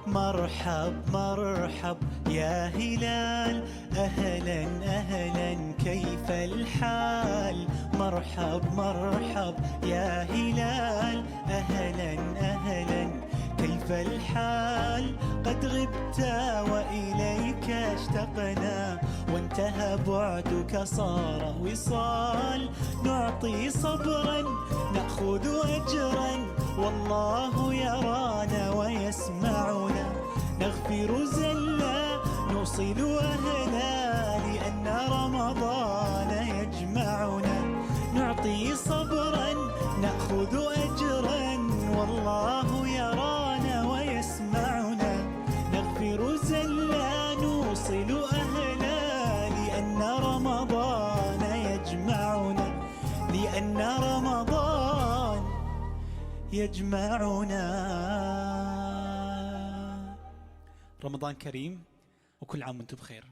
مرحب مرحب يا هلال، أهلا أهلا كيف الحال؟ مرحب مرحب يا هلال، أهلا أهلا كيف الحال؟ قد غبت وإليك اشتقنا، وانتهى بعدك صار وصال. نعطي صبرا نأخذ أجرا، والله يرانا ويسمعنا. نغفر زلا نوصل أهلا، لأن رمضان يجمعنا. نعطي صبرا نأخذ أجرا، والله يرانا ويسمعنا. نغفر زلا نوصل أهلا، لأن رمضان يجمعنا. لأن رمضان يجمعنا. رمضان كريم وكل عام وانتم بخير.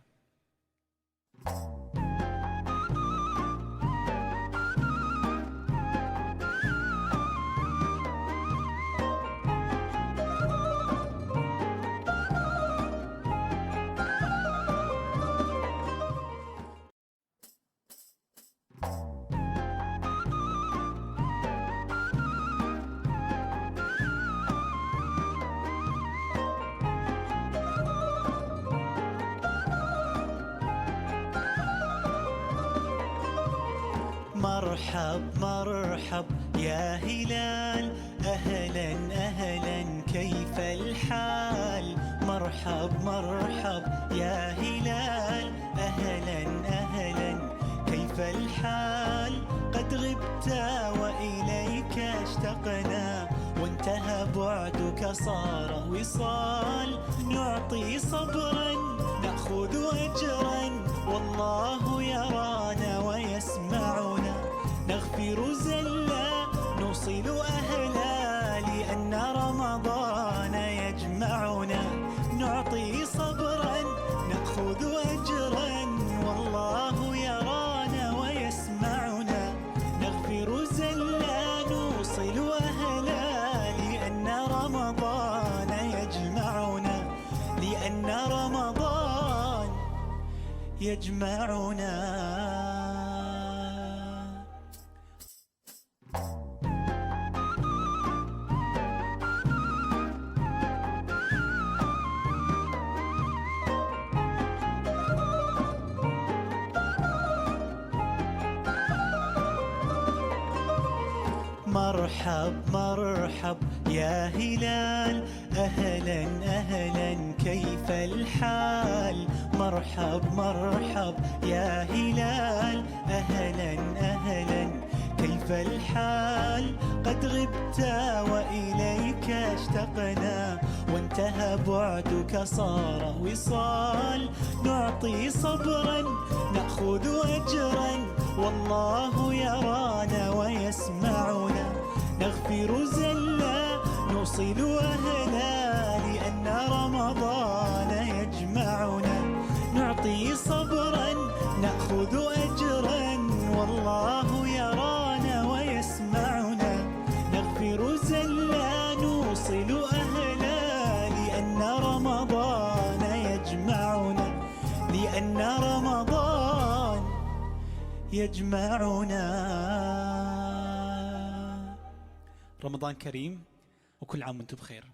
مرحب مرحب يا هلال، أهلا أهلا كيف الحال؟ مرحب مرحب يا هلال، أهلا أهلا كيف الحال؟ قد غبت وإليك اشتقنا، وانتهى بعدك صار وصال. نعطي صبرا نأخذ أجرا، والله يرانا ويسمعنا. نغفر زلا نوصل أهلا، لأن رمضان يجمعنا. نعطي صبرا نأخذ أجرا، والله يرانا ويسمعنا. نغفر زلا نوصل أهلا، لأن رمضان يجمعنا. لأن رمضان يجمعنا. مرحب مرحب يا هلال، أهلا أهلا كيف الحال؟ مرحب مرحب يا هلال، أهلا أهلا كيف الحال؟ قد غبت وإليك اشتقنا، وانتهى بعدك صار وصال. نعطي صبرا نأخذ أجرا، والله يرانا ويسمعنا. نغفر زلا نوصل أهلا، لأن رمضان يجمعنا. نعطي صبرا نأخذ أجرا، والله يرانا ويسمعنا. نغفر زلا نوصل أهلا، لأن رمضان يجمعنا. لأن رمضان يجمعنا. رمضان كريم وكل عام وانتم بخير.